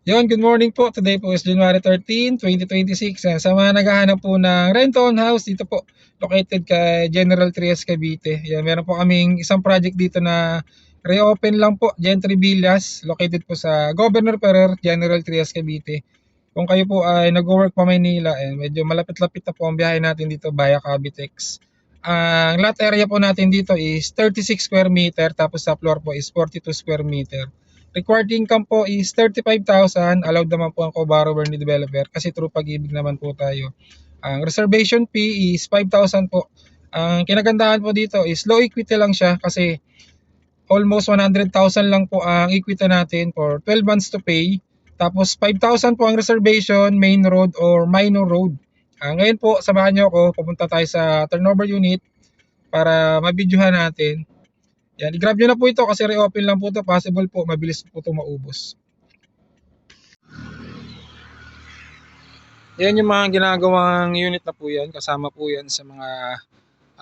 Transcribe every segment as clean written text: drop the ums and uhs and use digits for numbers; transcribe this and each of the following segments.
Yun, good morning po. Today po is January 13, 2026. Sa mga naghahanap po ng rent-on house, dito po, located kay General Trias, Cavite. Yan, meron po kaming isang project dito na reopen lang po, Gentry Villas, located po sa Governor Ferrer, General Trias, Cavite. Kung kayo po ay nag-work pa Maynila, medyo malapit-lapit na po ang biyahe natin dito via Cavitex. Ang lot area po natin dito is 36 square meter, tapos sa floor po is 42 square meter. Required income po is 35,000. Allowed naman po ang co-borrower ni developer kasi through Pag-ibig naman po tayo. Ang reservation fee is 5,000 po. Ang kinagandahan po dito is low equity lang siya kasi almost 100,000 lang po ang equity natin for 12 months to pay. Tapos 5,000 po ang reservation, main road or minor road. Ngayon po, samahan niyo ako, pupunta tayo sa turnover unit para mabidyohan natin. Yan, i-grab nyo na po ito kasi reopen lang po ito. Possible po, mabilis po ito maubos. Yan yung mga ginagawang unit na po yan. Kasama po yan sa mga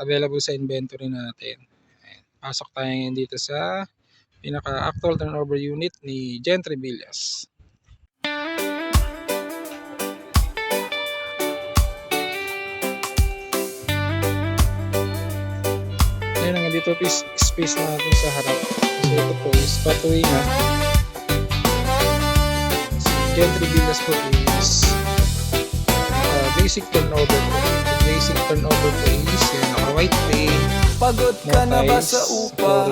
available sa inventory natin. Ayan. Pasok tayo ngayon dito sa pinaka-actual turnover unit ni Gentry Villas. Ayan nga dito space natin sa harap. Kasi ito po is patuwingan. Gentry Villas po is basic turnover po. Basic turnover po is naka-white paint. Pagod ka na ba sa upa?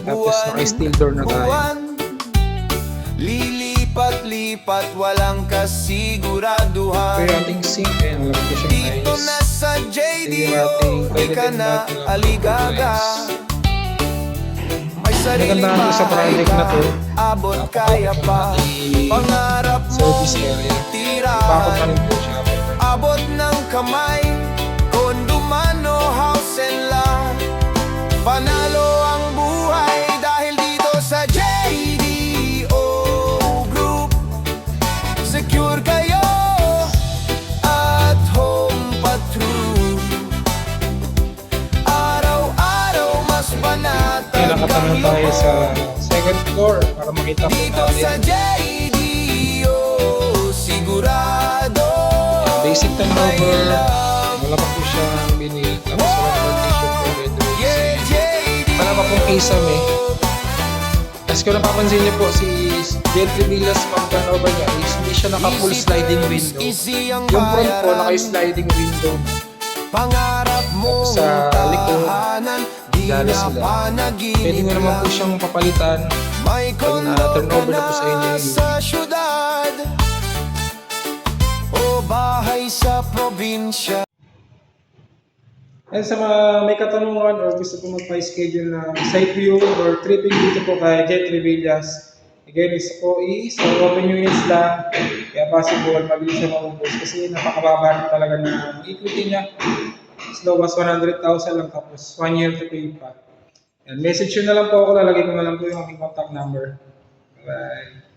Tapos naka-steel door na tayo. Lilipat-lipat, walang kasiguraduhan. Pero ating sink, ayan, alam ko siya nice. Dito na sa JDO, di ka na aligaga. May sariling sa project na to, abot kaya pa. Pangarap mo, service area. tira. Bakit pa rin po siya. Abot ng kamay, condo man o house and lot. Panalo ang buhay dahil dito sa JDO Group. Secure kayo at home patrol. Araw-araw mas banatag Kaya nakatanong tayo sa second floor para makita po dito sa natin. JDO, sigurado. Basic turnover, wala pa po siyang binili. Tapos wala pa partition po red. Wala pa pong kisame. As kung napapansin niyo po, si Gentry Villas pang turnover niya is hindi siya naka-full sliding window. Yung front po, naka-sliding window. Pangarap mo sa likod, di dala na sila. panaginip. Pwede nyo naman po siyang papalitan May pag na-turnover na po sa inyo yung sa syudad o bahay sa probinsya. And sa mga may katanungan or gusto po magpa-schedule ng site viewing or tripping dito po kay Gentry Villas, again, is open units lang. Kaya possible, mabilis siya maubos kasi napakababa na talaga ng equity niya. As low as 100,000 lang tapos 1 year to pay pa. And message nyo na lang po ako, lalagay ko na lang po yung aking contact number. Bye.